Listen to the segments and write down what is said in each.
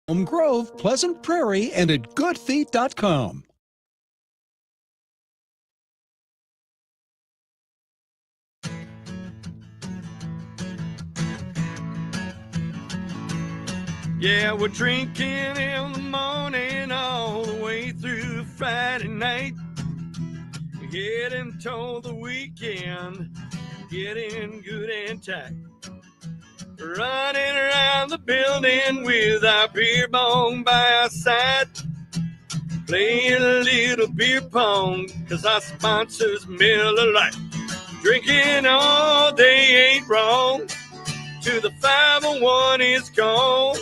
Elm Grove, Pleasant Prairie, and at goodfeet.com. Yeah, we're drinking in the morning all the way through Friday night. We're heading toward the weekend, getting good and tight. Running around the building with our beer bong by our side. Playing a little beer pong, cause our sponsor's Miller Lite. Drinking all day ain't wrong, till the 501 is gone.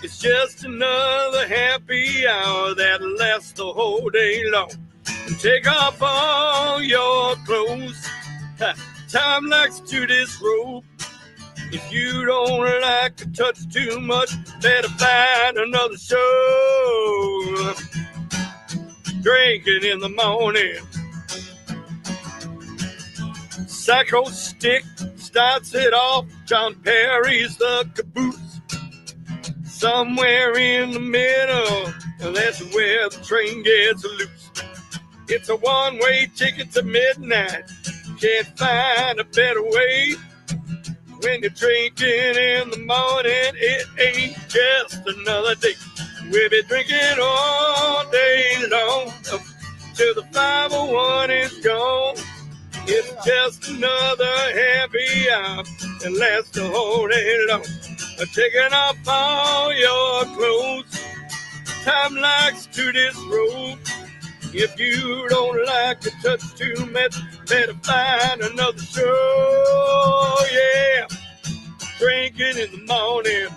It's just another happy hour that lasts the whole day long. And take off all your clothes, time likes to disrobe. If you don't like to touch too much, better find another show. Drinking in the morning. Psycho Stick starts it off. John Perry's the caboose. Somewhere in the middle, that's where the train gets loose. It's a one-way ticket to midnight. Can't find a better way. When you're drinking in the morning, it ain't just another day. We'll be drinking all day long till the 501 is gone. It's just another happy hour that lasts the whole day long. Taking off all your clothes, time likes to disrobe. If you don't like to touch too much, better find another show. Yeah, drinking in the morning,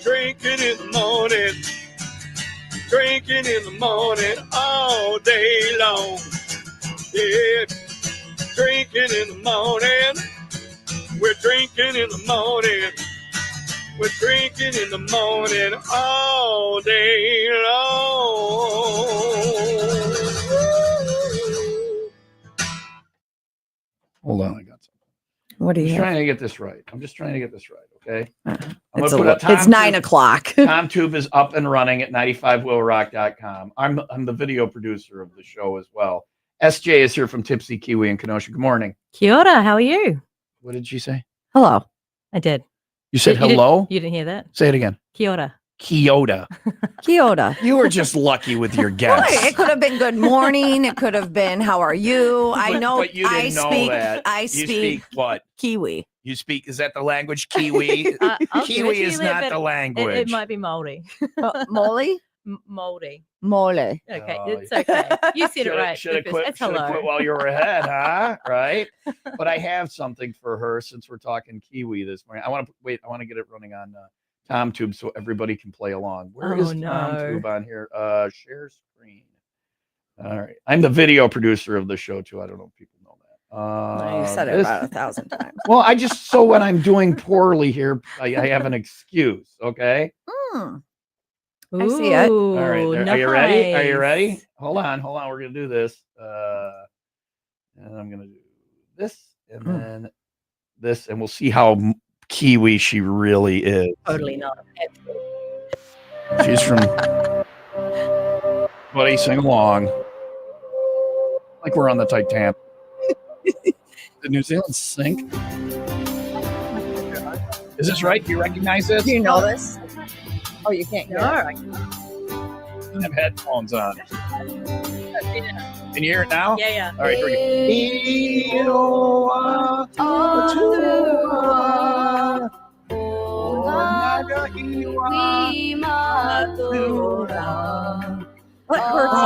drinking in the morning, drinking in the morning all day long. Yeah, drinking in the morning, we're drinking in the morning. We're drinking in the morning all day long. Hold on, I got something. What do you I'm have? trying to get this right. I'm just trying to get this right, okay? It's 9 o'clock. TomTube is up and running at 95willrock.com. I'm the video producer of the show as well. SJ is here from Tipsy Kiwi in Kenosha. Good morning. Kia ora, how are you? What did she say? Hello. I did. You said You hello? You didn't hear that? Say it again. Kia ora. Kyoto. Kyoto. You were just lucky with your guess. Right. It could have been good morning. It could have been how are you? I know. But you didn't know that. I You speak what? Kiwi. You speak, is that the language? Kiwi? I'll give it Kiwi to you is there, not but the language. It might be Māori. Molly? Māori. Mole. Okay, Oh, it's okay. You said it right. Should have Lucas. quit, It's hello. quit while you were ahead, huh? Right? But I have something for her since we're talking Kiwi this morning. I want to get it running on TomTube so everybody can play along. Where is TomTube on here? Share screen. All right. I'm the video producer of the show too. I don't know if people know that. You said it about 1,000 times. Well, I just, so when I'm doing poorly here, I have an excuse. Okay. I see it. All right. Ooh, Are you ready? Are you nice. ready? Hold on. We're going to do this. And I'm going to do this and then this, and we'll see how Kiwi she really is. Totally not. She's from, buddy, sing along. Like we're on the Titanic. The New Zealand sink. Is this right? Do you recognize this? Do you know this? Oh, you can't hear it. I have headphones on. Can you hear it now? Yeah. All right, here we go. What hurts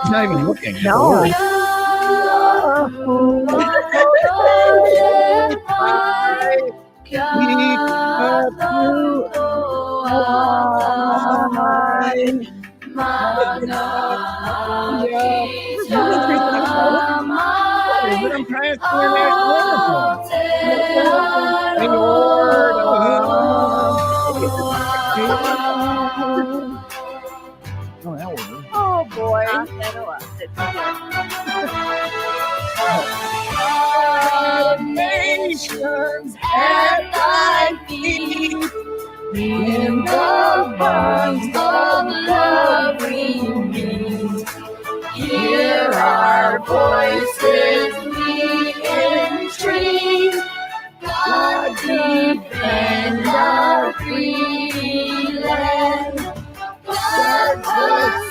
He's not even looking. No. I'm trying to boy. Nations at thy feet, in the bonds of love we meet. Hear our voices, we entreat. God defend our free land. God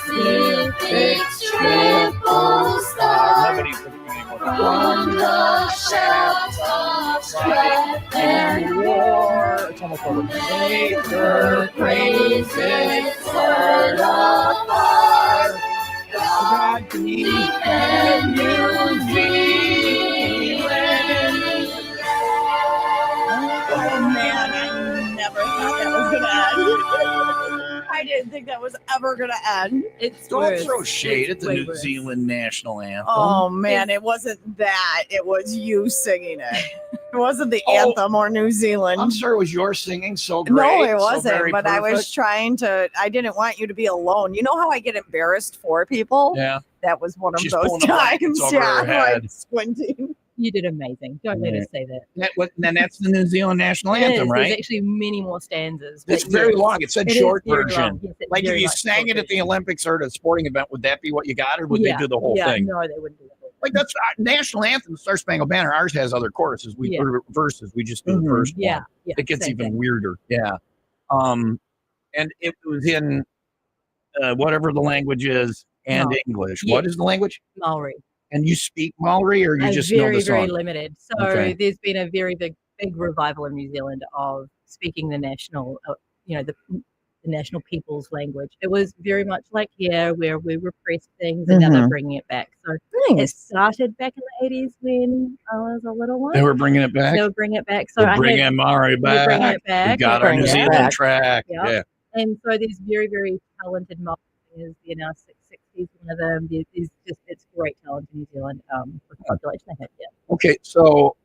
Pacific's triple star. From the shouts of strife and war, make her praises heard afar. God defend New Zealand. Oh man, I never thought that was gonna end. I didn't think that was ever gonna end. It's Don't worse. throw shade at the way New worse. Zealand national anthem. Oh man, it wasn't that. It was you singing it. It wasn't the anthem or New Zealand. I'm sorry, was yours singing so great? No, it so wasn't. very But I was perfect? trying to. I didn't want you to be alone. You know how I get embarrassed for people? Yeah. That was one of She's those pulling the blankets times. over Yeah, her I'm head. like squinting. You did amazing. Don't let us say that. Then that's the New Zealand national anthem, right? There's actually many more stanzas. It's but very yes, long. It's a it is short very version. long. Yes, it's Like if very you much sang short it at the version. Olympics or at a sporting event, would that be what you got, or would they do the whole thing? No, they wouldn't do the whole thing. Like that's national anthem, Star Spangled Banner. Ours has other choruses. Or verses. We just do the first Yeah, one. yeah. It gets same even thing. weirder. Yeah. And it was in whatever the language is and No. English. Yeah. What is the language? Maori. And you speak Maori, or you just know Very, the song? very limited. So Okay. there's been a very big revival in New Zealand of speaking the national, the national people's language. It was very much like here, where we repressed things, and now they're bringing it back. So it started back in the 80s when I was a little one. They were bringing it back. They were bringing it back. So We're bringing Maori back. We're bringing it back. We got our New Zealand track. Yep. Yeah. And so there's very, very talented Maori singers. They're now 660s, one of them. It's great talent in New Zealand. With the population they have, yeah. Okay, so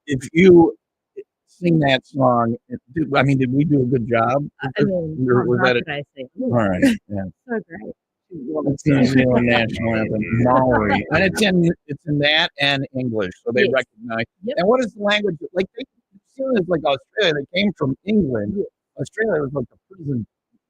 if you sing that song, did we do a good job? I mean, Or was that it? I say? All right, yeah. So great. It's the New Zealand national anthem, Maori, and it's in that and English, so they Yes. recognize. Yep. And what is the language like? New Zealand is like Australia. They came from England. Australia was like a prison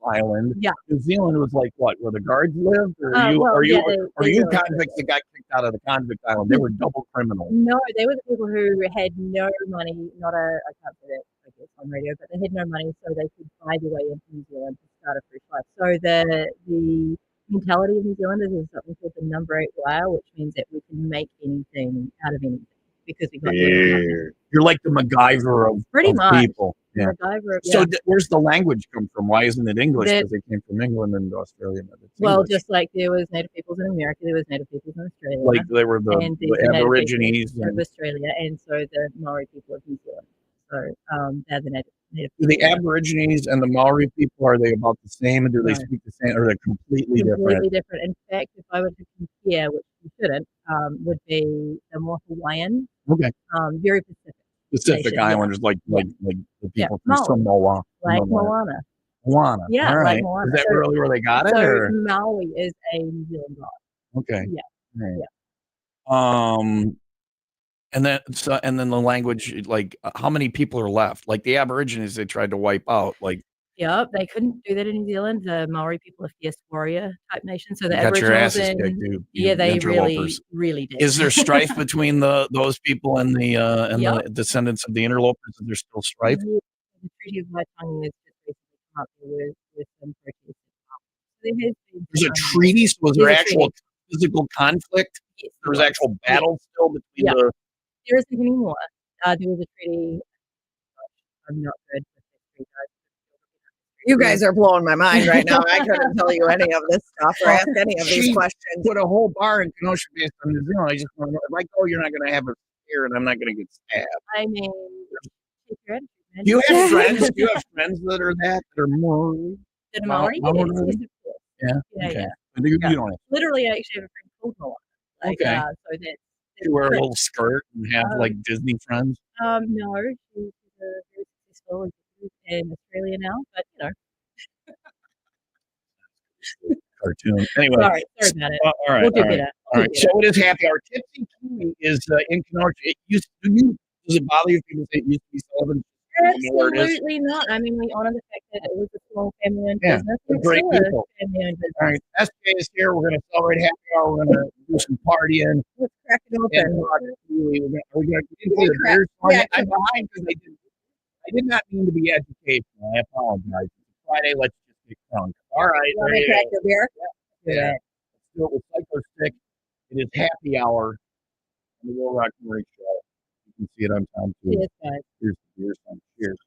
island. Yeah. New Zealand was like what, where the guards lived, or are you they convicts that got kicked out of the convict island? They were double criminals. No, they were the people who had no money. I can't say that, I guess, on radio, but they had no money, so they could buy their way into New Zealand to start a fresh life. So the mentality of New Zealanders is something called the number 8 WIIL, which means that we can make anything out of anything because we got You're like the MacGyver of Pretty much. people. Yeah. MacGyver, So yeah. where's the language come from? Why isn't it English? Because they came from England and Australia. Well, English. just like there was Native peoples in America, there was Native peoples in Australia. Like they were the Aborigines of Australia, and so the Maori people of New Zealand. So they're the Native people. The Aborigines and the Maori people, are they about the same, and do they speak the same, or are they completely different? Completely different. In fact, if I were to compare, which you shouldn't, would be the more Hawaiian, very Pacific nation, Islanders, like the people from Maui. Samoa. Like Moana. Moana. Yeah, all right. like Moana. Is that really where they got it? So Or? Maui is a New Zealand god. Okay. Yeah. Right. Yeah. And then the language, like how many people are left? Like the Aborigines, they tried to wipe out. Like, yeah, they couldn't do that in New Zealand. The Maori people are fierce warrior type nation, so the got your Aboriginals asses kicked, dude. Yeah, they really, Interlopers. really did. Is there strife between those people and the descendants of the interlopers? Is there still strife? Yeah, the Treaty of Waitangi is just basically come up with some protests. There's a treaty. So was there actual physical conflict? Yes, there was actual battle still between the. There isn't anymore. There was a treaty. I'm not good with history, guys. You guys are blowing my mind right now. I couldn't tell you any of this stuff or ask any of these questions. Put a whole bar in Kenosha based on New Zealand. I just want to know, if I go, you're not going to have a spear, and I'm not going to get stabbed. I mean, do you have friends? Do you have friends that are Maori? That are Maori? Yeah. Okay. You don't have. Literally, I actually have a friend called Moana. Okay. So that you wear a little skirt and have like Disney friends? No, she's very successful in Australia now, but cartoon. Anyway. Sorry about it. All right. We'll do all right. better. All right. So it is happy hour. Tipsy Kiwi is in Kenosha. Does it bother you if people say it used to be Sullivan? Absolutely not. I mean, we honor the fact that it was a small family-owned business. They're It's great still a people. family-owned business. All right. SJ is here. We're going to celebrate happy hour. We're going to do some partying. Let's crack it open. And we're going to play the beer song. Yeah. I'm behind because I did not mean to be educational. I apologize. Friday, let's just get drunk. All right. Want to crack the beer? Yeah. Let's do it with Cycler Stick. It is happy hour on the Will Rock Morning Show. You can see it on time too. Yes, guys. Here's the beer song. Cheers.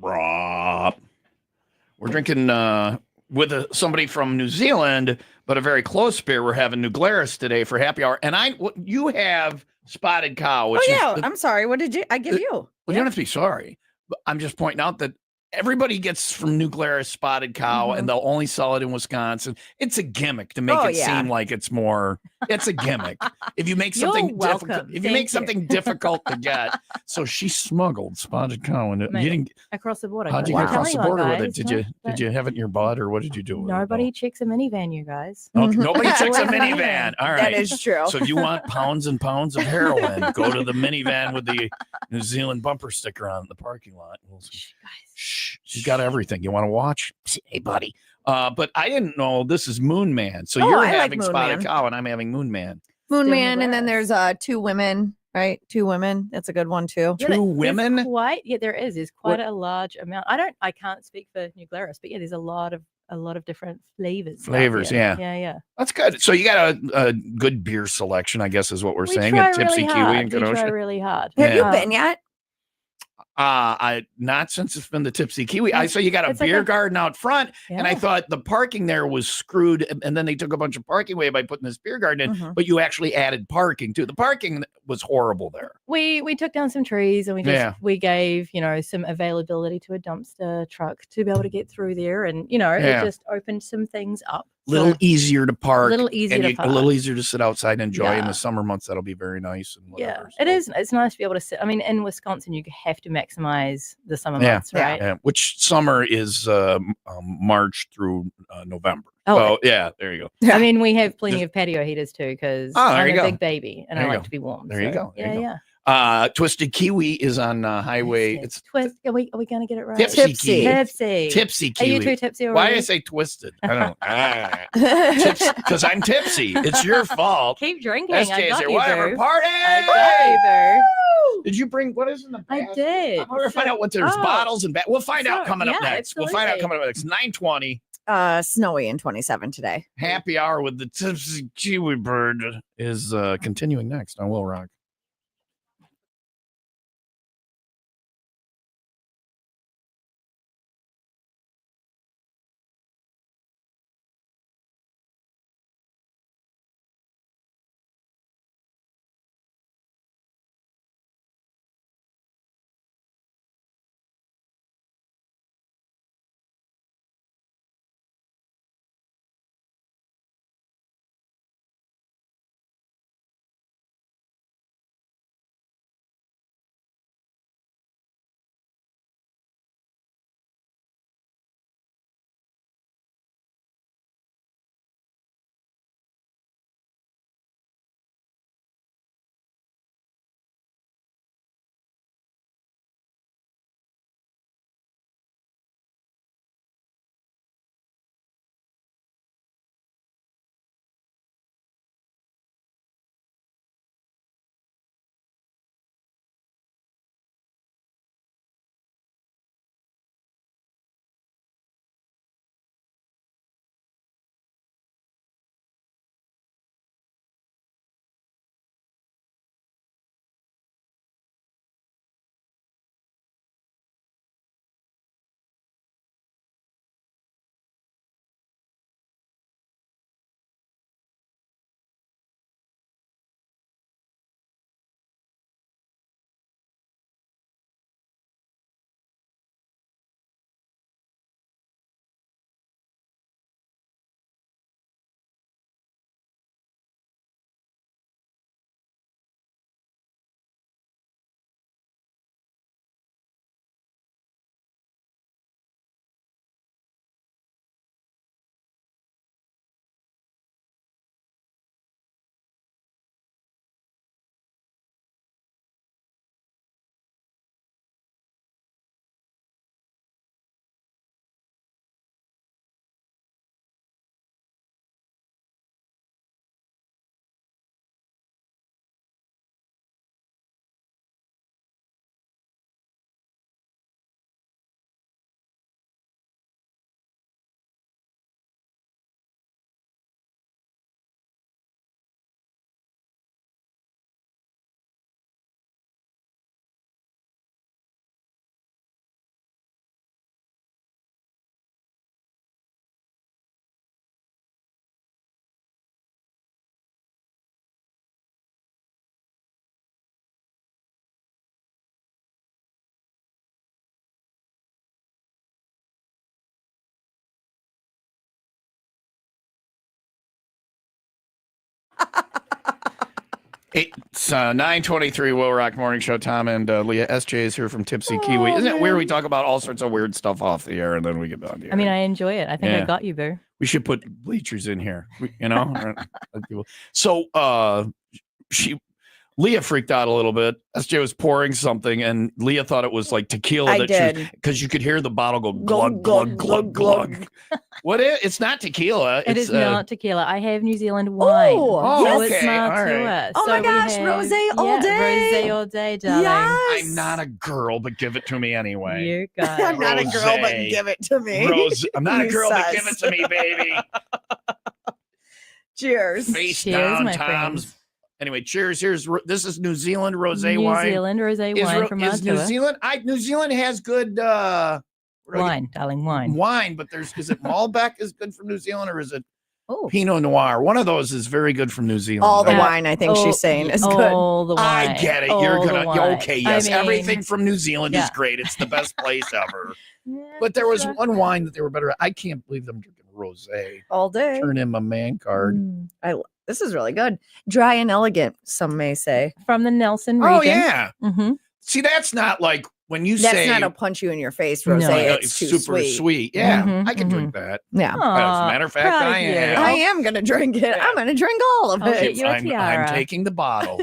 Brah. We're drinking with somebody from New Zealand, but a very close beer. We're having New Glarus today for happy hour. And you have Spotted Cow. Which I'm sorry. What did I give you? Well, you don't have to be sorry. But I'm just pointing out that everybody gets from New Glarus Spotted Cow, and they'll only sell it in Wisconsin. It's a gimmick to make it seem like it's more. It's a gimmick. If you make something difficult, something difficult to get, so she smuggled Spotted Cow, and you didn't Across the border. How'd you get across the border with it? Did you have it in your butt, or what did you do with Nobody checks a minivan, you guys. Okay, nobody checks a minivan. All right. That is true. So if you want pounds and pounds of heroin, go to the minivan with the New Zealand bumper sticker on the parking lot. Shh, she's got everything. You want to watch? Hey, buddy. But I didn't know this is Moon Man. So you're having Spotted Cow, and I'm having Moon Man. Moon Man, and then there's two women, right? Two women. That's a good one too. Two women? There is. There's quite a large amount. I can't speak for New Glarus, but there's a lot of different flavors. Yeah. That's good. So you got a good beer selection, I guess, is what we're saying at Tipsy Kiwi in Kenosha. We try really hard. Have you been yet? I not since it's been the Tipsy Kiwi. I saw you got a beer garden out front, and I thought the parking there was screwed, and then they took a bunch of parking away by putting this beer garden in. But you actually added parking too. The parking was horrible there. We took down some trees, and we gave some availability to a dumpster truck to be able to get through there, and it just opened some things up. Little easier to park, a little easier to sit outside and enjoy in the summer months. That'll be very nice. And it is. It's nice to be able to sit. I mean, in Wisconsin, you have to maximize the summer months, right? Yeah. Which summer is March through November. Oh, there you go. I mean, we have plenty of patio heaters too because I'm a big baby and I like to be warm. There you go. Yeah. Twisted Kiwi is on highway. It's Twist. Are we gonna get it right? Tipsy Tipsy Kiwi. Are you too tipsy already? Why did I say twisted? I don't know. Because I'm tipsy. It's your fault. Keep drinking. SJ's here. Whatever. Party. Did you bring what is in the bag? I did. I'm gonna find out what there's bottles and we'll find out coming up next. Absolutely. We'll find out coming up next. 9:20. snowy and 27 today. Happy hour with the Tipsy Kiwi bird is continuing next on WIIL Rock. It's 9:23 WIIL Rock Morning Show. Tom and Leah. SJ is here from Tipsy Kiwi. Isn't it weird? We talk about all sorts of weird stuff off the air, and then we get on the air. I mean, I enjoy it. I think I got you, boo. We should put bleachers in here, you know? So Leah freaked out a little bit. SJ was pouring something, and Leah thought it was like tequila. I did. Because you could hear the bottle go glug, glug, glug, glug. What is? It's not tequila. It is not tequila. I have New Zealand wine. Oh, so okay. it's not All to right. us. Oh So my we gosh, have- rosé all day. Rosé all day, darling. Yes. I'm not a girl, but give it to me anyway. You got I'm it. not a girl, but Rosé. give it to me. I'm not a He girl, but says. give it to me, baby. Cheers. Face Cheers, down, my Tom's. friends. Anyway, cheers. This is New Zealand rosé New wine. Zealand rosé wine from is New Mantua. Zealand? New Zealand has good Wine, darling, wine. Wine, but is it Malbec is good from New Zealand, or is it Oh, Pinot Noir? One of those is very good from New Zealand. All the Yeah. wine, I think she's saying, is good. All the wine. I get it. All You're the gonna wine. okay. Yes, I mean, everything from New Zealand is yeah. great. It's the best place ever. yeah, But there was sure. one wine that they were better at. I can't believe them drinking rosé. All day. Turn in my man card. This is really good. Dry and elegant, some may say. From the Nelson region. Oh yeah. Mm-hmm. See, that's not like when you That's say not a punch you in your face No. rosé. It's too super sweet. Yeah, Mhm, I can drink that. Yeah. As a matter of fact, proud I of you. am. I am going to drink it. I'm going to drink all of I'll it. get you a I'm tiara. taking the bottle.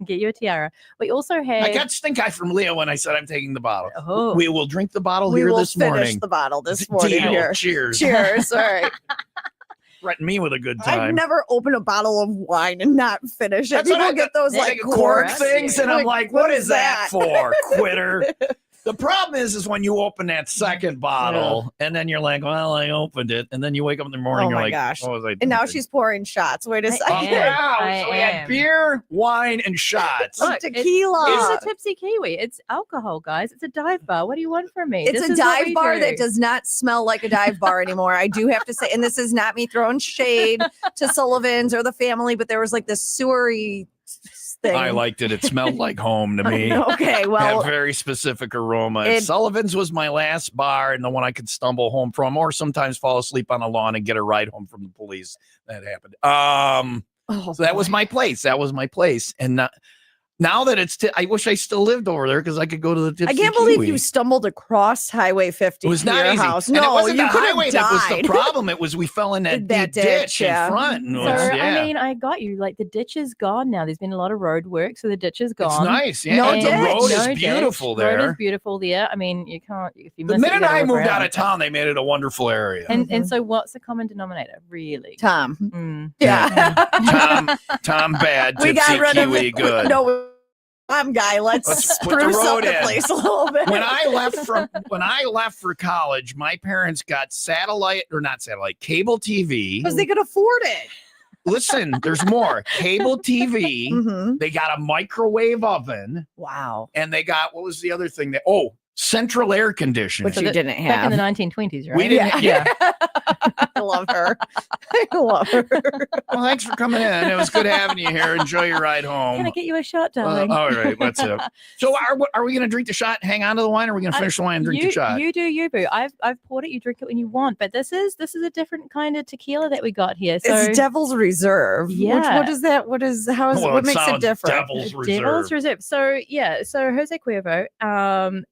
Get you a tiara. We also have. I got stink eye from Leah when I said I'm taking the bottle. Oh. We will drink the bottle We here will this finish morning. the bottle this morning Deal. here. Cheers. Cheers. All right. Threaten me with a good I've time. never opened a bottle of wine and not finish it. That's what People I get those They like cork corks. things, and I'm like, what is that for, quitter? The problem is when you open that second bottle and then you're like, well, I opened it. And then you wake up in the morning, Oh you're my like, gosh. what was I doing? And now she's pouring shots. Wait a second. I So we had am. beer, wine, and shots. Look, Tequila. It's a Tipsy Kiwi. It's alcohol, guys. It's a dive bar. What do you want from me? It's This a is what dive we bar do. that does not smell like a dive bar anymore. I do have to say, and this is not me throwing shade to Sullivan's or the family, but there was like this sewery thing. I liked it. It smelled like home to me. Okay, well, Had very specific aroma. Sullivan's was my last bar and the one I could stumble home from, or sometimes fall asleep on the lawn and get a ride home from the police. That happened. So that was my place. And now that it's, I wish I still lived over there because I could go to the Tipsy I can't believe Kiwi. you stumbled across Highway 50 It was to not your easy. house. And it No, wasn't you the could highway have that was the died. problem. It was we fell in that That deep ditch yeah. in front. And it So, was, I mean, I got you. Like, the ditch is gone now. There's been a lot of road work, so the ditch is gone. It's nice. Yeah. No And the ditch. road No is ditch. beautiful there. Road is beautiful there. I mean, you can't, if you The miss it, you minute gotta I walk moved around. out of town, they made it a wonderful area. And so what's the common denominator, really? Tom. Mm. Yeah. Tom bad, We Tipsy got rid of Kiwi it. good. No, Tom guy. Let's put the spruce up road the in. place a little bit. When I left for college, my parents got cable TV. Because they could afford it. Listen, there's more. Cable TV. Mm-hmm. They got a microwave oven, Wow. and they got, what was the other thing? Central air conditioning. Which you didn't Back in have. the 1920s, right? We didn't. Yeah. I love her. I love her. Well, thanks for coming in. It was good having you here. Enjoy your ride home. Can I get you a shot, darling? All right, that's it. So are we going to drink the shot, hang on to the wine, or are we going to finish the wine and drink the shot? You do you, boo. I've poured it. You drink it when you want. But this is a different kind of tequila that we got here. So It's Devil's Reserve. Yeah. What is that? What makes it different? Devil's Reserve. Devil's Reserve. So Jose Cuervo,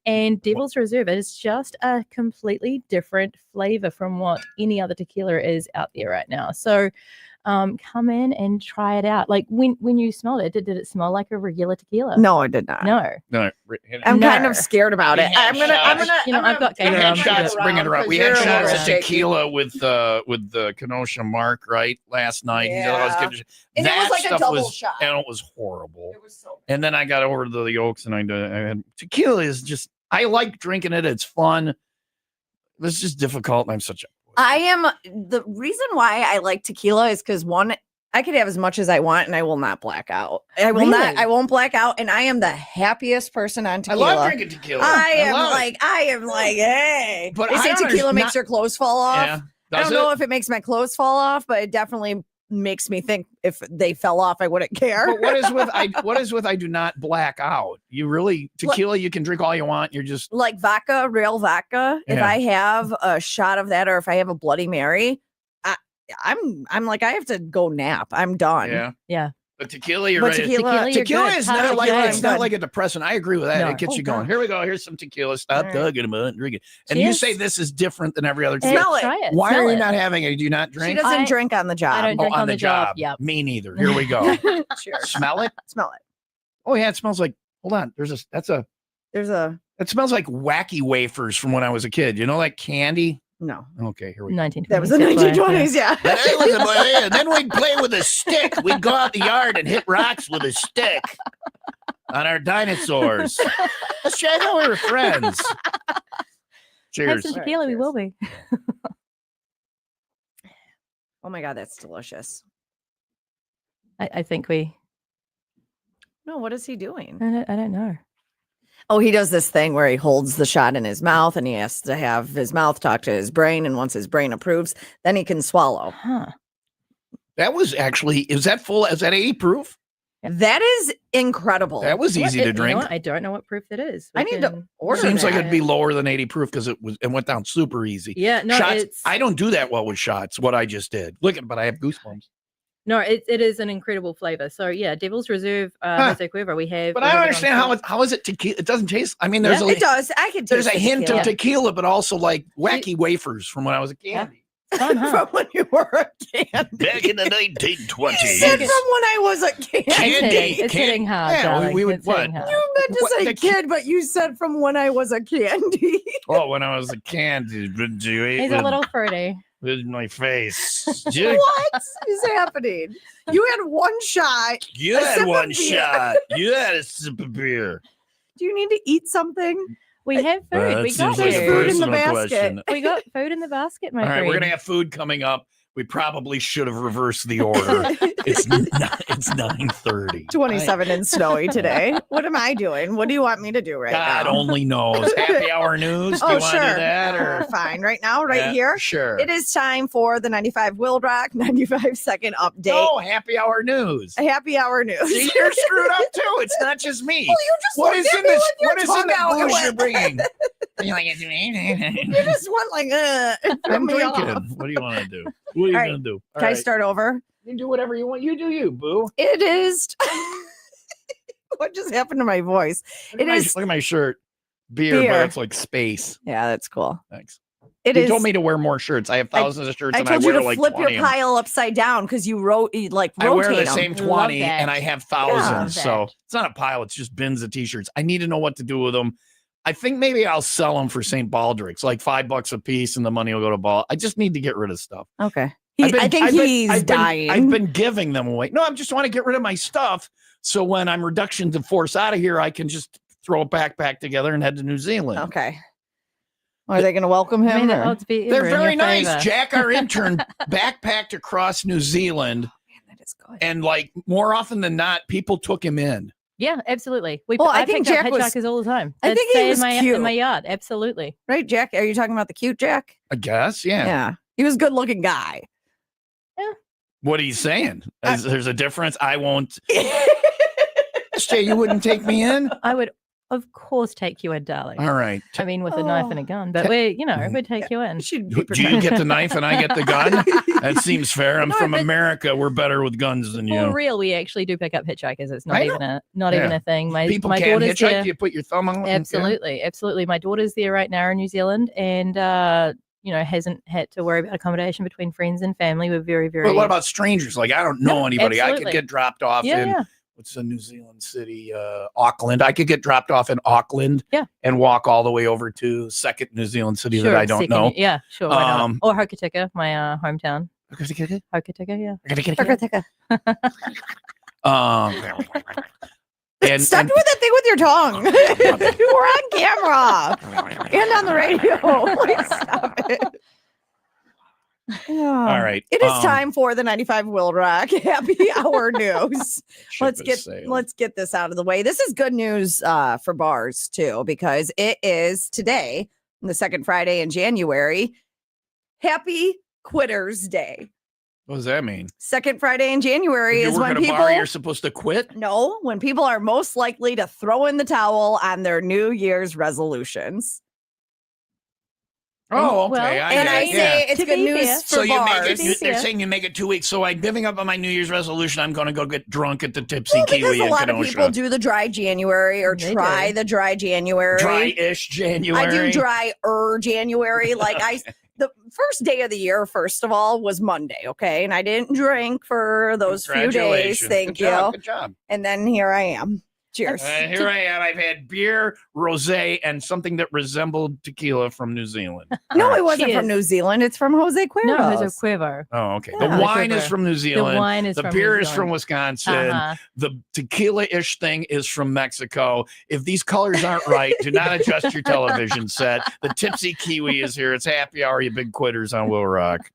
and Devil's Reserve is just a completely different flavor from what any other tequila is out there right now. So come in and try it out. Like when you smelled it, did it smell like a regular tequila? No, I did not. No. I'm No. kind of scared about it. I'm gonna. I've got We had Gatorade. shots. Bring it around. We had You're shots of shaky. tequila with the Kenosha Mark last night. Yeah. And And it was like a double shot. And it was horrible. It was so. And then I got over to the Oaks, and I had tequila is just. I like drinking it. It's fun. It's just difficult. And I'm such a. The reason why I like tequila is because one, I could have as much as I want and I will not black out. I won't black out. And I am the happiest person on tequila. I love drinking tequila. I am like, hey. But They I say don't tequila understand- makes your clothes fall off. Yeah. I don't know if it makes my clothes fall off, but it definitely makes me think if they fell off, I wouldn't care. But what is with I do not black out? You really tequila, you can drink all you want. You're just like vodka, real vodka. If Yeah. I have a shot of that, or if I have a Bloody Mary, I'm like, I have to go nap. I'm done. Yeah. But tequila, you're But right. tequila, you're Tequila good. is How not do like you like it's it? not like a depressant. I agree with that. No. It gets you God. going. Here we go. Here's some tequila. Stop All right. talking about it and drink it. And you Cheers. say this is different than every other Hey, tequila. Smell it. Try it. Why Smell are you it. not having it? Do you not She drink? doesn't I- drink on the job. I don't drink on on the job. Yep. Me neither. Here we go. Cheers. Smell it. Smell it. Oh yeah, it smells like. Hold on. There's a It smells like wacky wafers from when I was a kid. You know, like candy. no. Okay, here we go. 1920s. That was the that's why, 1920s. Yeah. And then we'd play with a stick. We'd go out the yard and hit rocks with a stick on our dinosaurs. Let's try how we were friends. Have Cheers. some tequila, we cheers. will be. Oh my God, that's delicious. I think we. No, what is he doing? I don't know. Oh, he does this thing where he holds the shot in his mouth and he has to have his mouth talk to his brain. And once his brain approves, then he can swallow. Huh. That was actually, is that 80 proof? That is incredible. That was easy to You know drink. what? I don't know what proof that is. I need to order Seems like that. it'd be lower than 80 proof because it went down super easy. Yeah, no, shots. it's I don't do that well with shots. What I just did. Look at, but I have goosebumps. no, it is an incredible flavor. So yeah, Devil's Reserve, Jose Cuervo. We have. But I don't understand how is it tequila? It doesn't taste. I mean, there's It does. I could. there's a taste the hint tequila. of tequila, but also like wacky wafers from when I was a candy. Fun, huh? From when you were a candy. Back in the 1920s. You said from when I was a kid. It's hitting hard, Yeah, darling. we would It's hitting what? hard. You meant to What, say the kid, but you said from when I was a candy. Oh, when I was a candy, but you ate He's a little fruity. with my face. What is happening? You had one shot. You A had sip of one beer. shot. You had a sip of beer. Do you need to eat something? We have food. That We got seems like a There's food in the personal basket. question. We got food in the basket, my All right, friend. we're gonna have food coming up. We probably should have reversed the order. It's 9:30. 27 and snowy today. What am I doing? What do you want me to do right God now? only knows. Happy hour news. Do you want to sure. do that or Fine. Right now, right Yeah, here. Sure. It is time for the 95 WIIL Rock 95-second update. No, happy hour news. Happy hour news. See, you're screwed up too. It's not just me. Well, you just What looked is at in me this? with your What is in tongue the out booze wet. you're bringing? You're like, You just went like, and threw I'm me off. drinking. What do you want to do? What are you All right. gonna do? All Can I right. start over? You do whatever you want. You do you, boo. It is. What just happened to my voice? Look at look at my shirt. Beer, Beer. but it's like space. Yeah, that's cool. Thanks. It You is. told me to wear more shirts. I have thousands of shirts, I and I told you wear to like flip 20 your of them. pile upside down because you rotate I wear the them. same Love 20 that. and I have Love thousands. that. So it's not a pile, it's just bins of t-shirts. I need to know what to do with them. I think maybe I'll sell them for St. Baldrick's, like $5 a piece, and the money will go to Ball. I just need to get rid of stuff. Okay. I've been- He's dying. I've been giving them away. No, I just want to get rid of my stuff. So when I'm reduction to force out of here, I can just throw a backpack together and head to New Zealand. Okay. Are they going to welcome I mean, him? the or- odds be They're ever in very your nice. favor. Jack, our intern, backpacked across New Zealand, Man, that is good. and like more often than not, people took him in. Yeah, absolutely. Well, I I think picked up Jack was- hitchhikers all the time. I They'd think he stay was in my cute. yard. Absolutely. Right, Jack? Are you talking about the cute Jack? I guess, yeah. He was a good looking guy. What are you saying? There's a difference. I won't. Jay, you wouldn't take me in? I would, of course, take you in, darling. All right. I mean, with a knife and a gun, but we'd take you in. Should be Do you get the knife and I get the gun? That seems fair. I'm No, from but- America. We're better with guns than For you. real, we actually do pick up hitchhikers. It's I not even a thing. People my can daughter's hitchhike. there. Do you put your thumb on it? Absolutely. My daughter's there right now in New Zealand, and hasn't had to worry about accommodation between friends and family. We're very, very. But what about strangers? Like, I don't know No, anybody. I could absolutely. get dropped off in yeah. what's the New Zealand city? Auckland. I could get dropped off in Auckland. Yeah. And walk all the way over to second New Zealand city Sure, that I don't second- know. Yeah, sure. Why not? Um, Or Hokitika, my hometown. Hokitika, yeah. And Stop doing that thing with your tongue. We're on camera and on the radio. Please stop it. all right. It is time for the 95 WIIL Rock Happy Hour News. let's get this out of the way. This is good news for bars too, because it is today, the second Friday in January, Happy Quitters Day. What does that mean? Second Friday in January If is you work when at a people bar, you're supposed to quit. no, when people are most likely to throw in the towel on their New Year's resolutions. Oh, okay. Well, And I get it, say it's To good be news fair- for so you bars. make it. To be They're fair. saying you make it 2 weeks. So I'm giving up on my New Year's resolution. I'm going to go get drunk at the Tipsy Well, because Kiwi a in lot of people Kenosha. do the dry January or They try do. the dry January. Dry-ish January. I do dry January. Like the first day of the year, first of all, was Monday. Okay. And I didn't drink for those few days. Congratulations. Thank Good you. job, good job. And then here I am. Cheers. Here I am. I've had beer, rosé, and something that resembled tequila from New Zealand. No, it wasn't Cheers. from New Zealand. It's from Jose Cuervo's. No, Jose Cuervo. Oh, okay. Yeah. The wine Quiver. is from New The Zealand. wine is The from beer New is from Zealand. Wisconsin. Uh-huh. The tequila-ish thing is from Mexico. If these colors aren't right, do not adjust your television set. The Tipsy Kiwi is here. It's happy hour, you big quitters on Will Rock.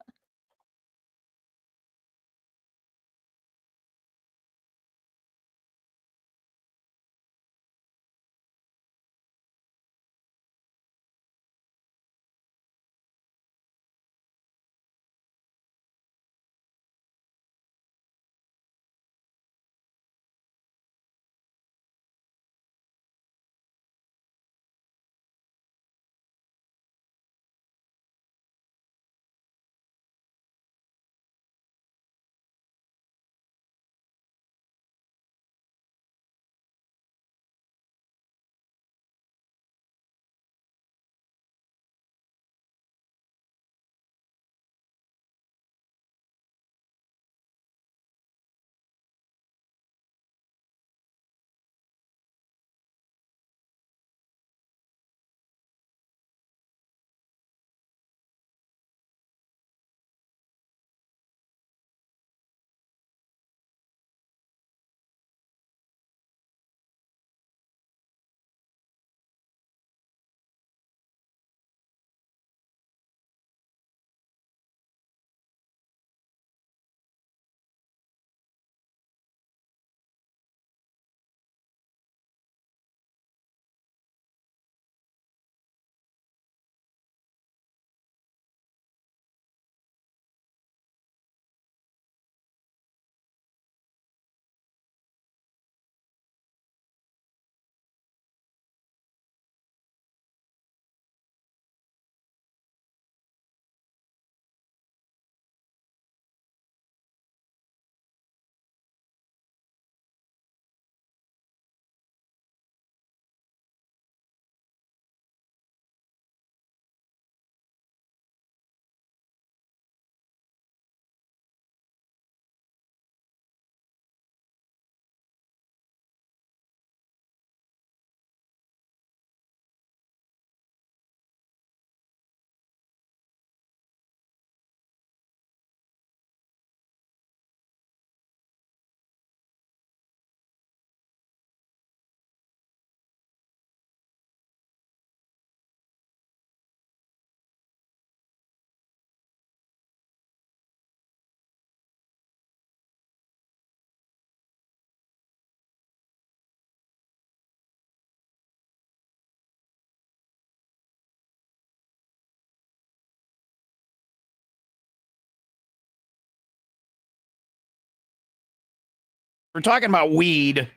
we're talking about weed.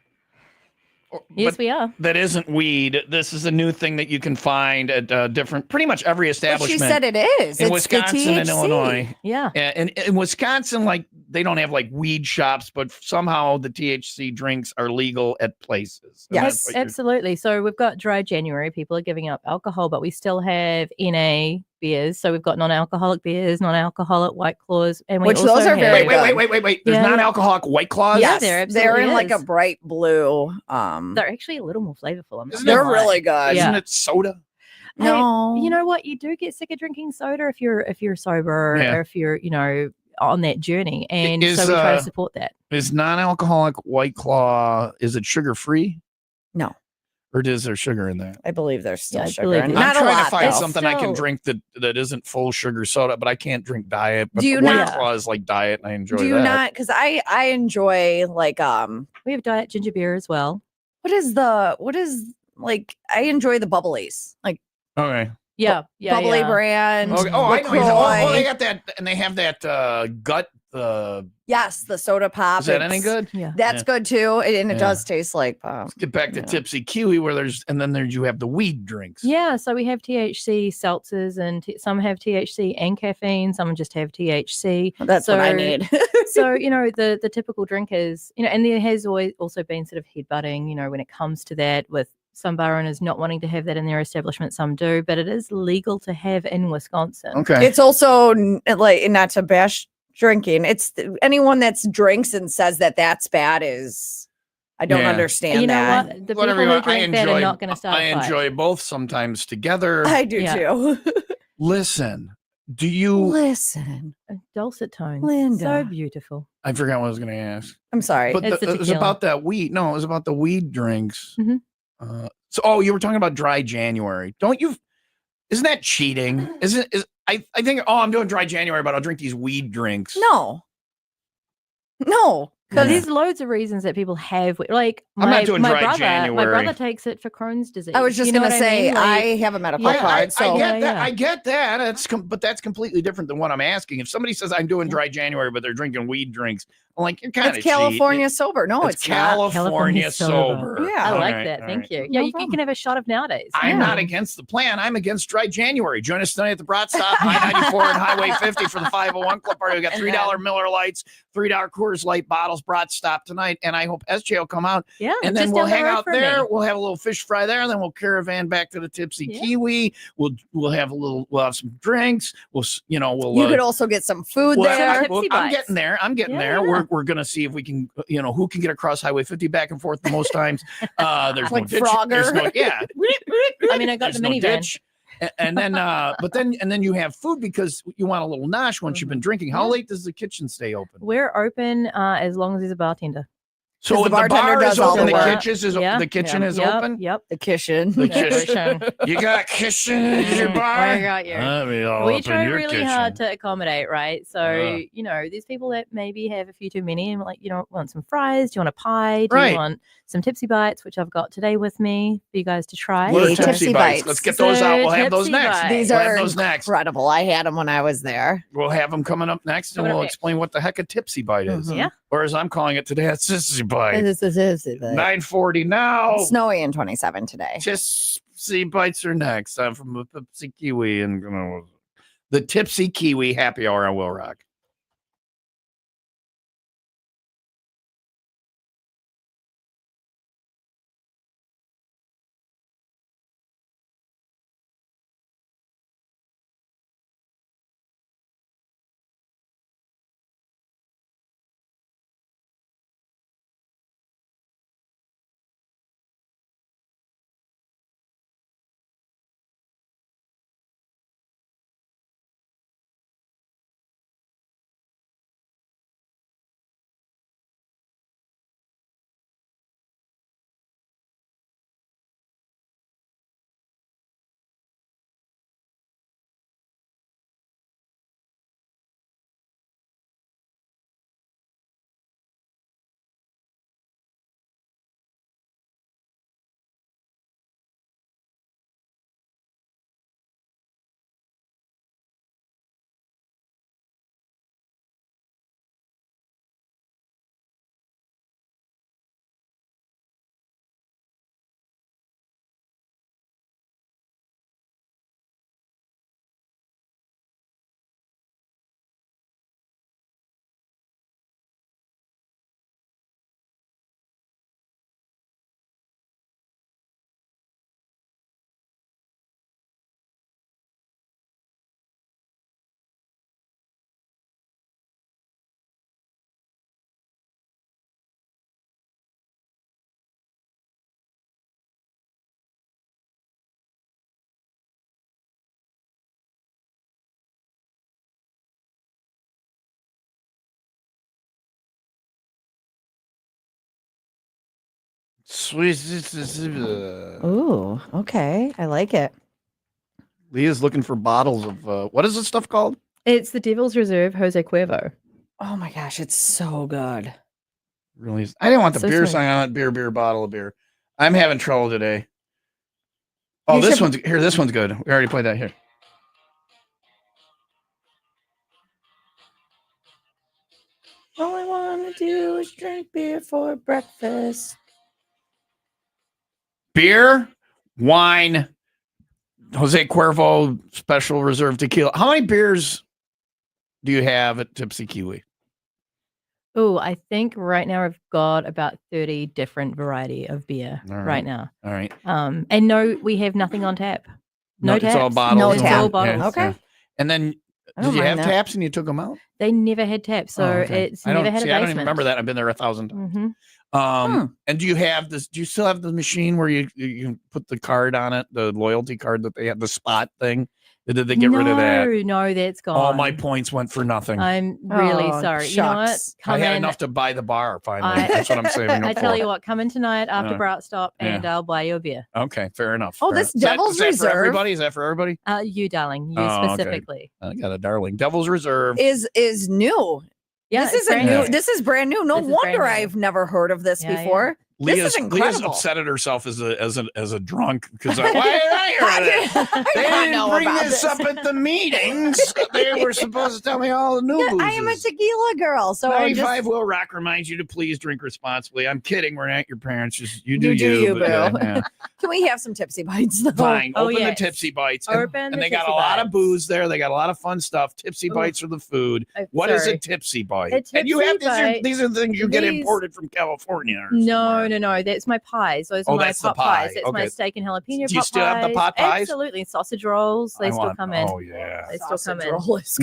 Yes, we are. That isn't weed. This is a new thing that you can find at pretty much every establishment. She said it is. In It's Wisconsin and Illinois. Yeah. And in Wisconsin, like they don't have like weed shops, but somehow the THC drinks are legal at places. Yes, absolutely. So we've got dry January. People are giving up alcohol, but we still have NA beers. So we've got non-alcoholic beers, non-alcoholic White Claws, and we which also those are have, very good. Wait. There's non-alcoholic White Claws. Yes, there they're in absolutely like a is. bright blue. They're actually a little more flavorful. They're really good. Isn't it soda? No, Hey, you know what? You do get sick of drinking soda if you're sober or if you're on that journey, and so we try to support that. Is non-alcoholic White Claw, is it sugar-free? No. Or is there sugar in that? I believe there's still I sugar believe in it. it. I'm Not a trying lot, to find though. something I can Still- drink that isn't full sugar soda, but I can't drink diet. But Do you White not- Claw is like diet, and I enjoy Do you that. not? Because I enjoy like We have diet ginger beer as well. what is like I enjoy the bubblies like Okay. Yeah, bubbly brand. Okay. Oh, I know. LaCroix. Oh, they got that, and they have that gut. Yes, the soda pop. Is that any good? Yeah. That's good too, and it Yeah. does taste like pop. Let's get back to Tipsy Kiwi, where you have the weed drinks. Yeah, so we have THC seltzers, and some have THC and caffeine. Some just have THC. That's what I need. So the typical drink is and there has always also been sort of headbutting. When it comes to that, with some bar owners not wanting to have that in their establishment, some do, but it is legal to have in Wisconsin. Okay. It's also like not to bash drinking. It's anyone that's drinks and says that that's bad is I don't understand You know that. what? The Whatever people you who want. drink that are not going to start. I a fight. enjoy both sometimes together. I do Yeah. too. Listen, do you? Listen, Dulcet tones, Linda. so beautiful. I forgot what I was going to ask. I'm sorry. But It's the it was tequila. about that weed. No, it was about the weed drinks. Mhm. You were talking about dry January. Don't you? Isn't that cheating? I think, I'm doing dry January, but I'll drink these weed drinks. No. So Yeah. there's loads of reasons that people have like I'm not doing my dry brother. January. My brother takes it for Crohn's disease. I was just You know gonna what say I, mean? Like, I have a medical Yeah, card. So I get that. Yeah. I get that. But that's completely different than what I'm asking. If somebody says I'm doing dry January, but they're drinking weed drinks, I'm like, you're kind of it's California sober. No, it's not. California sober. sober. Yeah. I All like right, that. all Thank right. you. No Yeah, you problem. can have a shot of nowadays. I'm Yeah. not against the plan. I'm against dry January. Join us tonight at the Brat Stop, I-94 and Highway 50 for the 501 Club Party. We got $3 Miller Lights, $3 Coors Light bottles. Brat Stop tonight, and I hope SJ will come out. Yeah, And then just we'll down the hang road out from there. me. We'll have a little fish fry there, and then we'll caravan back to the Tipsy Yeah. Kiwi. We'll have some drinks. We'll You could also get some food well, there. Tipsy I'm bites. getting there. Yeah. We're gonna see if we can, who can get across Highway 50 back and forth the most times. There's Like no ditch. Frogger. There's no, yeah. I mean, I got There's the no minivan. ditch. And then, and then you have food because you want a little nosh once you've been drinking. How Yeah. late does the kitchen stay open? We're open as long as there's a bartender. So 'Cause the the bartender bar is does all open. the The work. kitchen is Yep, open. Yep. The kitchen. The Yeah, kitchen. You got a kitchen in your bar? I got you. I'll be all We up in try your really kitchen. hard to accommodate, right? So, Yeah. there's people that maybe have a few too many and like, want some fries? Do you want a pie? Do Right. you want some Tipsy Bites, which I've got today with me for you guys to try? What are Yay, Tipsy Tipsy Bites? Bites. Let's get those out. We'll have those Tipsy next. Bites. These We'll have are those next. incredible. I had them when I was there. We'll have them coming up next, and Coming up we'll next. explain what the heck a Tipsy Bite is. Yeah. Or as I'm calling it today, a Sissy Bite. This is 9:40 now. snowy and 27 today. Tipsy Bites are next. I'm from the Tipsy Kiwi and the Tipsy Kiwi Happy Hour on Will Rock. Sweet. Ooh, okay. I like it. Leah's looking for bottles of what is this stuff called? It's the Devil's Reserve Jose Cuervo. Oh my gosh, it's so good. Really is. I didn't want the So beer smooth. sign on it. Beer, bottle of beer. I'm having trouble today. Oh, this one's here. This one's good. We already played that here. All I want to do is drink beer for breakfast. Beer, wine, Jose Cuervo Special Reserve Tequila. How many beers do you have at Tipsy Kiwi? Oh, I think right now I've got about 30 different variety of beer right now. All right. And no, we have nothing on tap. No taps. It's all bottles. No It's tap. all bottles. Yeah, Okay. yeah. And then I don't did you have mind that. taps and you took them out? They never had taps, so it's I never don't had a see. basement. I don't even remember that. I've been there 1,000 times. Mm-hmm. And do you have this? Do you still have the machine where you put the card on it, the loyalty card that they had, the spot thing? Did they get rid of that? No, that's gone. All my points went for nothing. I'm really sorry. You know what? Shucks. I had enough to buy the bar finally. That's what I'm saving up I for. tell you what, come in tonight after Brat Stop and I'll buy you a beer. Okay, fair enough. Oh, fair this enough. Devil's Is that for Reserve everybody? Is that for everybody? You, darling. You Oh, okay. specifically. I got a darling. Devil's Reserve. is new. Yeah, this it's is a brand new. new. This is brand new. No This is brand wonder new. I've never heard of this Yeah, before. This is Leah's incredible. upset at herself as a drunk because why did I hear of it? They I didn't know bring about this up at the meetings. They were supposed to tell me all the new boozes. I am a tequila girl, so I'm 95 just Will Rock reminds you to please drink responsibly. I'm kidding. We're not your parents. Just you You do you, but, boo. yeah. Can we have some tipsy bites though? Fine. Oh, Open yes. the Tipsy Bites. Open And the they got a Tipsy lot of Bites. booze there. They got a lot of fun stuff. Tipsy Ooh. Bites are the food. Oh, What is a sorry. Tipsy Bite? A And you have Tipsy Bite- these are things you get these- imported from California. Or No, somewhere. no. That's my pies. Those are Oh, my that's the pot pie. pies. That's my Okay. steak and jalapeno Do you pot still have the pot pies? Absolutely. Sausage rolls. They still come in. Oh yeah. They still come in.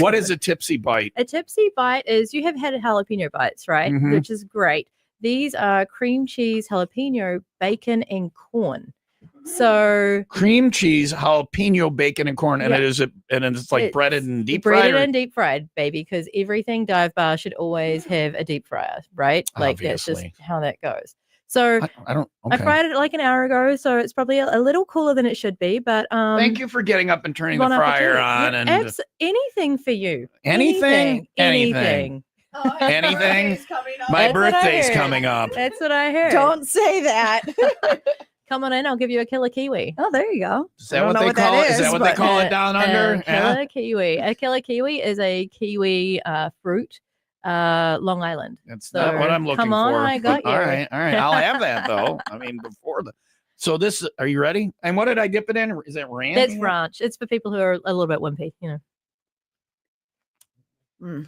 What is a Tipsy Bite? A tipsy bite is you have had jalapeno bites, right? Mhm. Which is great. These are cream cheese, jalapeno, bacon, and corn. So Cream cheese, jalapeno, bacon, and corn, and Yeah. it's like It's breaded and deep breaded fried. and deep fried, baby, because everything dive bar should always have a deep fryer, right? Like that's Obviously. just how that goes. So I don't. I Okay. fried it like an hour ago, so it's probably a little cooler than it should be. But Thank you for getting up and turning the bon fryer appetit. on Yeah, and anything for you. Anything? Anything. anything. My That's what I birthday's heard. coming up. That's what I heard. Don't say that. Come on in. I'll give you a killer kiwi. Oh, there you go. Is I that don't what know they what that call it? Is is, that what they but- call it down under? A killer kiwi. A killer kiwi is a kiwi fruit, Long Island. That's not what I'm looking come on, for. I got but you. All right. I'll have that though. I mean, before the. So this, are you ready? And what did I dip it in? Is that ranch? That's ranch. It's for people who are a little bit wimpy, you know.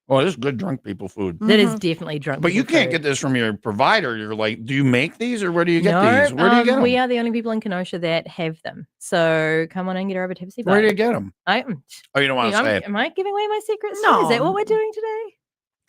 Oh, this is good drunk people food. That is definitely drunk. But you people can't food. get this from your provider. You're like, do you make these or where do you get No, these? Where do you get them? we are the only people in Kenosha that have them. So come on and get over Tipsy Where do you Bite. get them? I, Oh, you don't want to say it. am I giving away my secrets? No. Is that what we're doing today?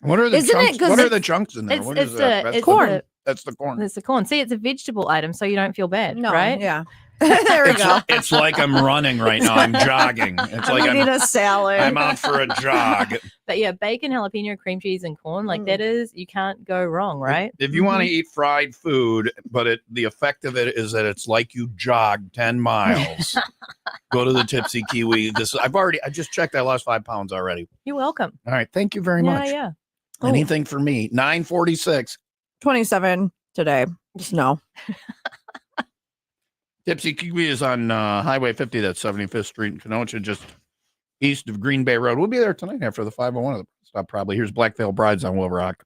What are the Isn't it chunks? 'cause What are it's- the chunks in there? What is it's that? a- That's it's the- corn. That's the corn. It's the corn. See, it's a vegetable item, so you don't feel bad, No, right? yeah. There we go. It's like I'm running right now. I'm jogging. It's I'm like eating a salad. I'm out for a jog. But yeah, bacon, jalapeno, cream cheese, and corn, like that is, you can't go wrong, right? If you want to eat fried food, but the effect of it is that it's like you jogged 10 miles. Go to the Tipsy Kiwi. I just checked. I lost 5 pounds already. You're welcome. All right. Thank you very Yeah, much. yeah. Anything for me. 946. 27 today. Just no. Tipsy Kiwi is on Highway 50. That's 75th Street in Kenosha, just east of Green Bay Road. We'll be there tonight after the 501 of the stop, probably. Here's Black Veil Brides on WIIL Rock.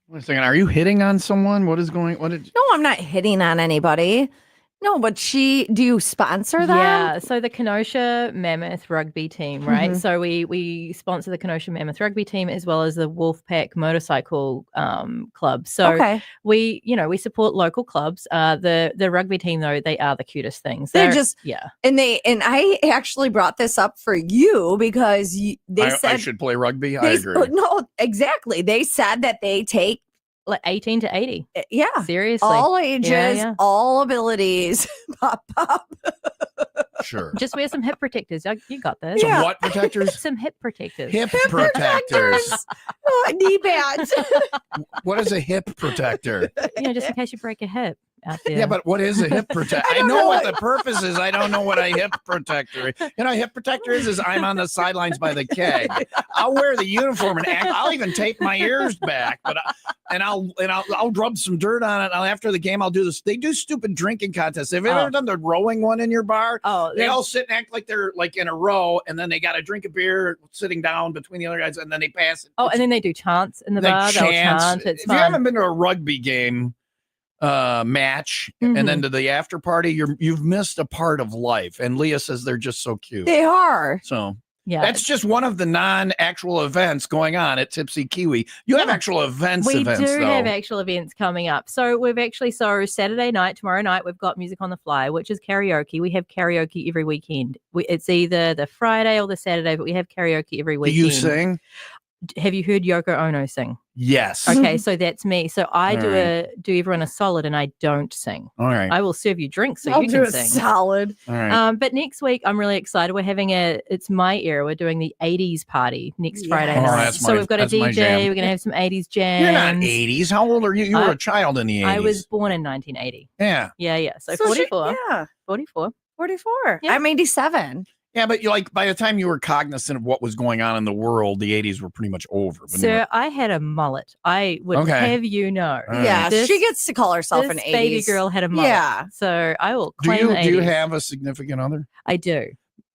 Wait a second. Are you hitting on someone? What is going? What did? No, I'm not hitting on anybody. No, but do you sponsor them? Yeah, so the Kenosha Mammoth rugby team, right? Mhm. So we sponsor the Kenosha Mammoth rugby team as well as the Wolfpack motorcycle club. So Okay. we support local clubs. The rugby team though, they are the cutest things. They're just yeah. And I actually brought this up for you because they said I should play rugby. I agree. No, exactly. They said that they take Like 18 to 80. Yeah. Seriously. All ages, all abilities. Pop, pop. Sure. Just wear some hip protectors. You got this. Some what protectors? Some hip protectors. Hip protectors. Knee pads. What is a hip protector? Just in case you break a hip out there. Yeah, but what is a hip protector? I know what the purpose is. I don't know what a hip protector is. A hip protector is I'm on the sidelines by the keg. I'll wear the uniform and act. I'll even tape my ears back, I'll rub some dirt on it. After the game, I'll do this. They do stupid drinking contests. Have you ever done the rowing one in your bar? Oh, they all sit and act like they're like in a row, and then they got to drink a beer sitting down between the other guys, and then they pass it. Oh, and then they do chants in the bar. They'll chant. It's if fun. you haven't been to a rugby game match and then to the after party, you've missed a part of life. And Leah says they're just so cute. They are. So yeah, that's just one of the non-actual events going on at Tipsy Kiwi. You have actual events. We events, do though. have actual events coming up. So we've actually Saturday night, tomorrow night, we've got Music on the Fly, which is karaoke. We have karaoke every weekend. It's either the Friday or the Saturday, but we have karaoke every weekend. Do you sing? Have you heard Yoko Ono sing? Yes. Okay, so that's me. So I All do everyone a solid, and I don't sing. All right. I will serve you drinks so I'll you do can a sing. solid. All right. But next week, I'm really excited. We're having it's my era. We're doing the 80s party next Friday Oh, night. that's So my- we've got a that's my DJ. jam. We're going to have some 80s jams. You're not 80s. How old are you? You were a child in the 80s. I was born in 1980. Yeah. Yeah. So 44. 44. 44. Yeah. I'm 87. Yeah, but by the time you were cognizant of what was going on in the world, the 80s were pretty much over. So I had a mullet. I would have you know. All right. Yeah, she gets to call herself this an 80s. baby girl had a mullet. Yeah. So I will Do claim you the 80s. have a significant other? I do.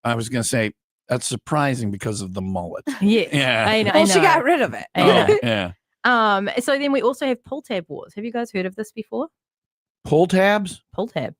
I was going to say that's surprising because of the mullet. Yes. Yeah. I know. Well, she got rid of it. I know. Yeah. So then we also have pull tab wars. Have you guys heard of this before? Pull tabs? Pull tab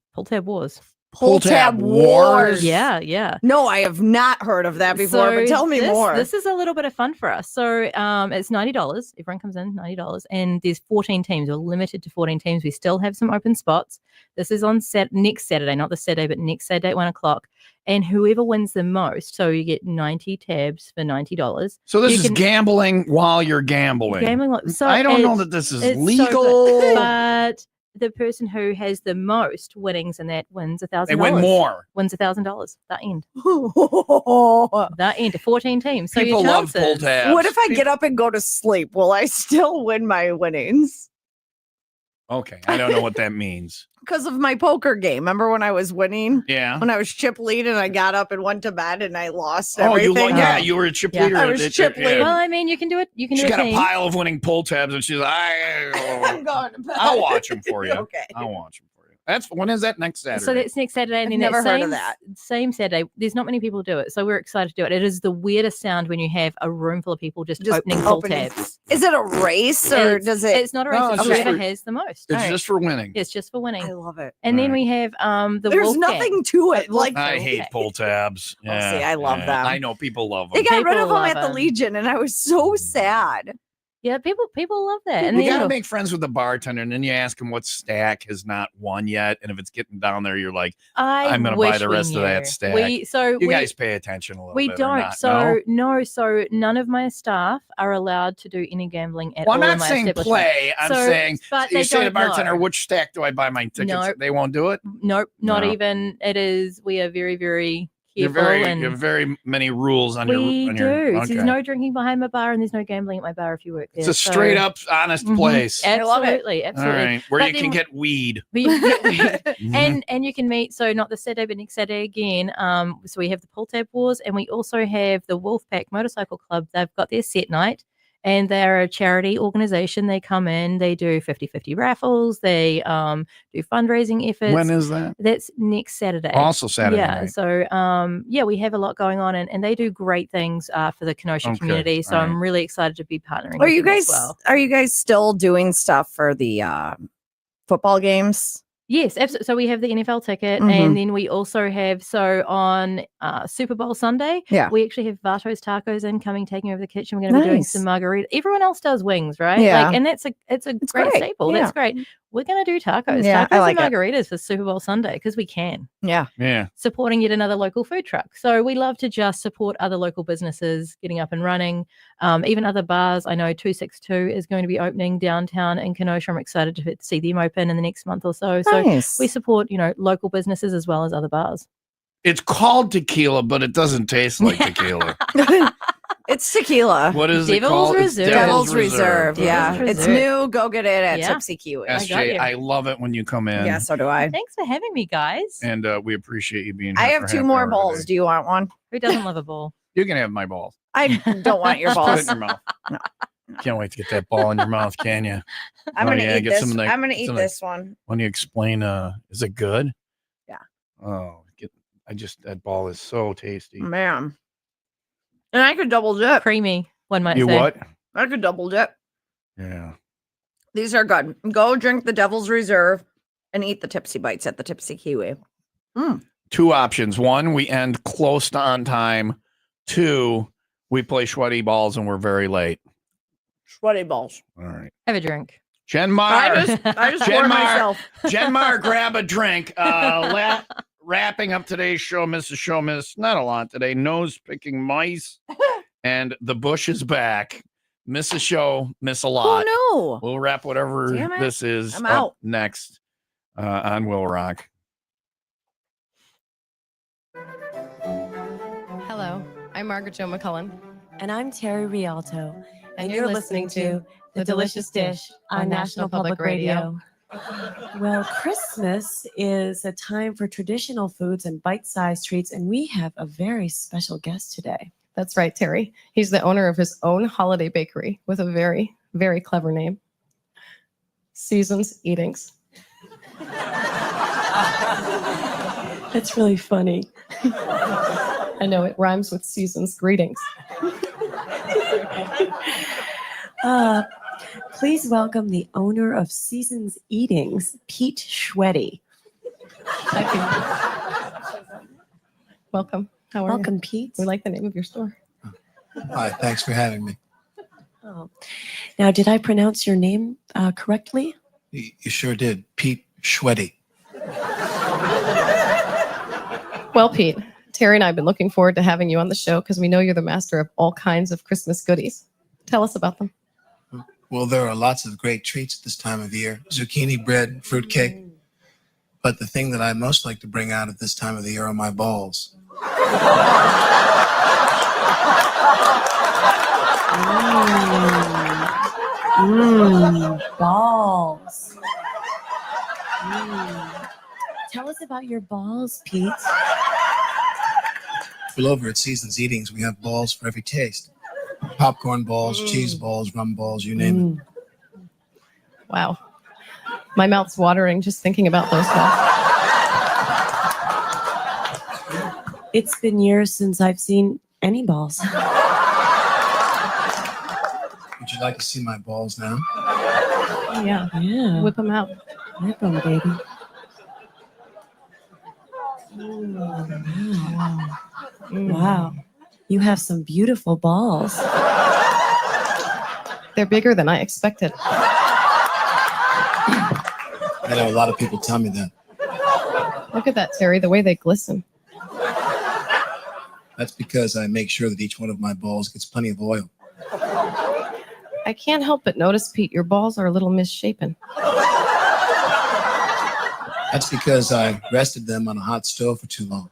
wars. Pull tab wars. Yeah. No, I have not heard of that before, but tell me more. This is a little bit of fun for us. So it's $90. Everyone comes in, $90. And there's 14 teams. We're limited to 14 teams. We still have some open spots. This is on next Saturday, not this Saturday, but next Saturday at 1 o'clock. And whoever wins the most, so you get 90 tabs for $90. So this is gambling while you're gambling. So I don't know that this is it's legal. so good, but the person who has the most winnings and that wins $1,000. They win more. Wins $1,000. That end. That end. 14 teams. So People your love chances. pull tabs. What if I get up and go to sleep? Will I still win my winnings? Okay, I don't know what that means. Because of my poker game. Remember when I was winning? Yeah. When I was chip lead and I got up and went to bed and I lost Oh, everything. you were a chip leader. I was chip leader. Well, I mean, you can do it. You can She's do got a a team. pile of winning pull tabs, and she's like, I'm going to bed. I'll watch them for you. Okay. I'll watch them for you. When is that next Saturday? So that's next Saturday, and then never that heard same, of that. Same Saturday. There's not many people do it, so we're excited to do it. It is the weirdest sound when you have a room full of people just opening pull tabs. Is it a race or does it? It's not a race. No, it's it's just whoever for- has the most. It's just for winning. It's just for winning. I love it. And then we have the There's Wolf nothing Gang. to it. Like I hate pull tabs. Yeah, see, I love them. I know people love them. they got rid People of them love at the them. Legion, and I was so sad. Yeah, people love that. And You then gotta make friends with the bartender, and then you ask him what stack has not won yet, and if it's getting down there, you're like, I'm gonna buy the rest of that stack. You guys pay attention a little we bit. or don't. not, So no? So none of my staff are allowed to do any gambling at Well, all. I'm in not my saying establishment. play. I'm So, saying but you they say to the don't bartender, know. which stack do I buy my tickets? Nope. They won't do it. Nope, not No. even. It is. We are very, very You careful. have very many rules on we your. do. Okay. So there's no drinking behind my bar, and there's no gambling at my bar if you work there. It's a straight up honest Mhm. place. I love it. Absolutely, All absolutely. right, where But you then- can get weed. but you can get- Mhm. and you can meet. So not this Saturday, but next Saturday again. So we have the pull tab wars, and we also have the Wolfpack Motorcycle Club. They've got their set night, and they're a charity organization. They come in, they do 50-50 raffles, they do fundraising efforts. When is that? That's next Saturday. Also Saturday yeah. night. So we have a lot going on, and they do great things for the Kenosha community. So I'm really excited to be partnering. Are with you them guys? as well. Are you guys still doing stuff for the football games? Yes, absolutely. So we have the NFL ticket, and then we also have on Super Bowl Sunday. Yeah, we actually have Vato's Tacos incoming, taking over the kitchen. We're going to be doing some margarita. Everyone else does wings, right? Yeah, and it's a great staple. Yeah. That's great. We're going to do tacos. Yeah, tacos I like and margaritas for Super Bowl Sunday because we can. Yeah. Supporting yet another local food truck. So we love to just support other local businesses getting up and running. Even other bars. I know 262 is going to be opening downtown in Kenosha. I'm excited to see them open in the next month or so. Nice. So we support, local businesses as well as other bars. It's called tequila, but it doesn't taste like tequila. It's tequila. What is it Devil's called? Reserve. Devil's Reserve. Yeah, Devil's it's Reserve. new. Go get it at Tipsy Kiwi. SJ, I love it when you come in. Yeah, so do I. Thanks for having me, guys. And we appreciate you being here. I have 2 more balls. Do you want one? Who doesn't love a ball? You can have my balls. I don't want your Put it balls. in your mouth. No. Can't wait to get that ball in your mouth, can you? I'm gonna eat get this. some of that- I'm gonna eat some of that- this one. When you explain, is it good? Yeah. Oh, that ball is so tasty. Man. And I could double dip. Creamy, one might You say. what? I could double dip. Yeah. These are good. Go drink the Devil's Reserve and eat the Tipsy Bites at the Tipsy Kiwi. 2 options. 1, we end close to on time. 2, we play sweaty balls and we're very late. Sweaty balls. All right. Have a drink. Jen Mar. I just Jen poured Mar, myself. Jen Mar, grab a drink. Wrapping up today's show, Mrs. Show Miss. Not a lot today. Nose picking mice. And the bush is back. Miss a show, miss a lot. Oh, no. We'll wrap whatever Damn it. this is I'm up out. next on WIIL Rock. Hello, I'm Margaret Jo McCullen. And I'm Terry Rialto. And you're listening to The Delicious Dish on National Public Radio. Well, Christmas is a time for traditional foods and bite-sized treats, and we have a very special guest today. That's right, Terry. He's the owner of his own holiday bakery with a very, very clever name. Seasons Eatings. That's really funny. I know, it rhymes with Seasons Greetings. Please welcome the owner of Seasons Eatings, Pete Schweddy. Welcome. How are you? Welcome, Pete. We like the name of your store. Hi, thanks for having me. Oh. Now, did I pronounce your name correctly? You sure did. Pete Schweddy. Well, Pete, Terry and I have been looking forward to having you on the show because we know you're the master of all kinds of Christmas goodies. Tell us about them. Well, there are lots of great treats at this time of year. Zucchini bread, fruitcake. But the thing that I most like to bring out at this time of the year are my balls. Balls. Tell us about your balls, Pete. Well, over at Seasons Eatings, we have balls for every taste. Popcorn balls, cheese balls, rum balls, you name it. Wow. My mouth's watering just thinking about those balls. It's been years since I've seen any balls. Would you like to see my balls now? Yeah. Yeah. Whip them out. Whip 'em, baby. Wow. You have some beautiful balls. They're bigger than I expected. I know a lot of people tell me that. Look at that, Terry, the way they glisten. That's because I make sure that each one of my balls gets plenty of oil. I can't help but notice, Pete, your balls are a little misshapen. That's because I rested them on a hot stove for too long.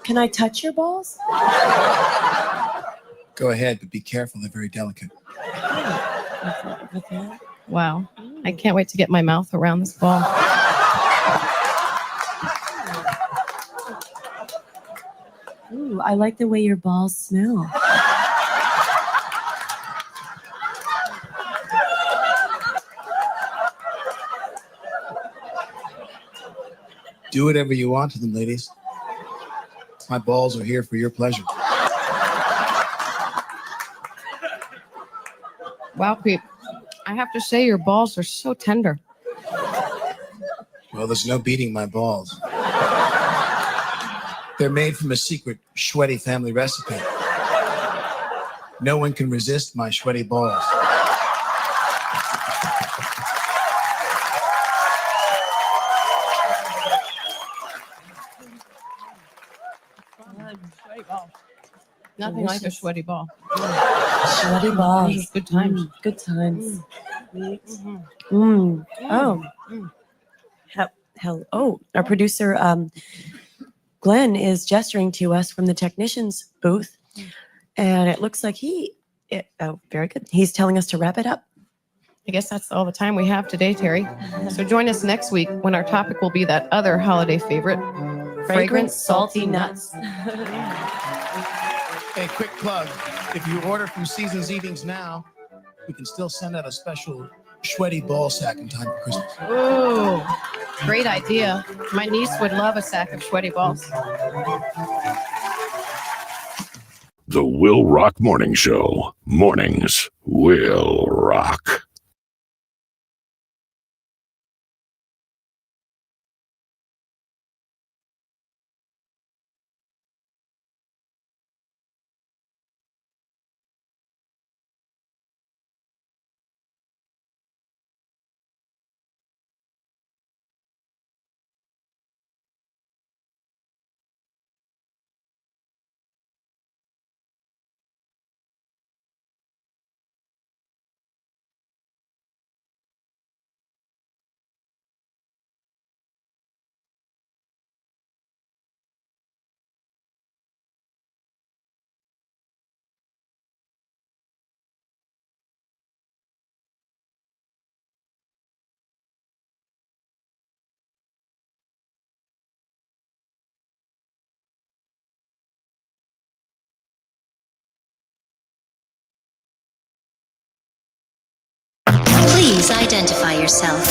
Can I touch your balls? Go ahead, but be careful. They're very delicate. Wow. I can't wait to get my mouth around this ball. Ooh, I like the way your balls smell. Do whatever you want to them, ladies. My balls are here for your pleasure. Wow, Pete. I have to say your balls are so tender. Well, there's no beating my balls. They're made from a secret sweaty family recipe. No one can resist my sweaty balls. Nothing like a sweaty ball. Sweaty balls. Good times. Good times. Oh. Oh, our producer, Glenn, is gesturing to us from the technician's booth. And it looks like oh, very good. He's telling us to wrap it up. I guess that's all the time we have today, Terry. So join us next week when our topic will be that other holiday favorite, Fragrant salty nuts. Hey, quick plug. If you order from Seasons Eatings now, we can still send out a special sweaty ball sack in time for Christmas. Ooh, great idea. My niece would love a sack of sweaty balls. The WIIL Rock Morning Show. Mornings will rock. Please identify yourself.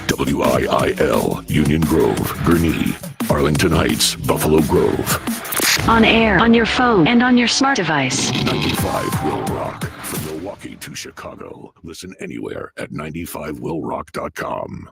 WIIL, Union Grove, Gurnee, Arlington Heights, Buffalo Grove. On air, on your phone, and on your smart device. 95 WIIL Rock. From Milwaukee to Chicago. Listen anywhere at 95willrock.com.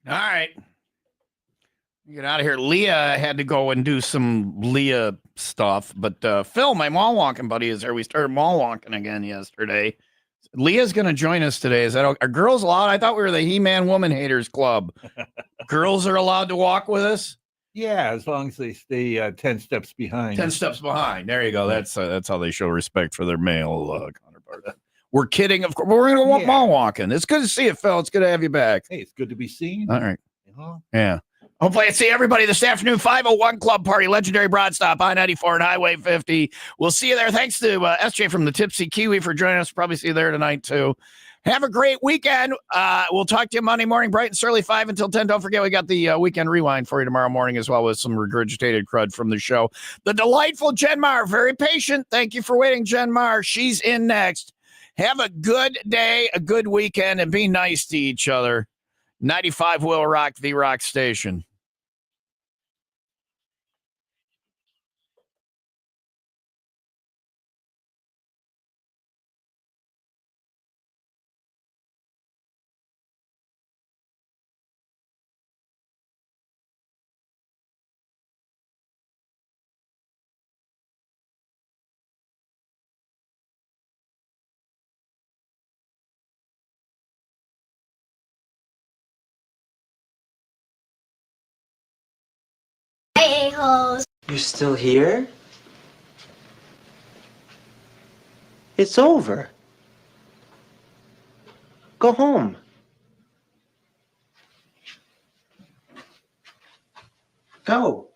All right. Get out of here. Leah had to go and do some Leah stuff, but Phil, my mall walking buddy, is there. We started mall walking again yesterday. Leah's going to join us today. Is that okay? Are girls allowed? I thought we were the He-Man Woman Haters Club. Girls are allowed to walk with us? Yeah, as long as they stay 10 steps behind. 10 steps behind. There you go. That's how they show respect for their male counterpart. We're kidding. Of course, we're going to go mall walking. It's good to see you, Phil. It's good to have you back. Hey, it's good to be seen. All right. Uh-huh. Yeah. Hopefully I see everybody this afternoon. 501 Club Party, legendary broad stop, I-94 and Highway 50. We'll see you there. Thanks to SJ from the Tipsy Kiwi for joining us. Probably see you there tonight, too. Have a great weekend. We'll talk to you Monday morning, bright and early, 5 until 10. Don't forget, we got the weekend rewind for you tomorrow morning, as well as some regurgitated crud from the show. The delightful Jen Mar, very patient. Thank you for waiting, Jen Mar. She's in next. Have a good day, a good weekend, and be nice to each other. 95 Will Rock, the rock station. A-holes. You're still here? It's over. Go home. Go.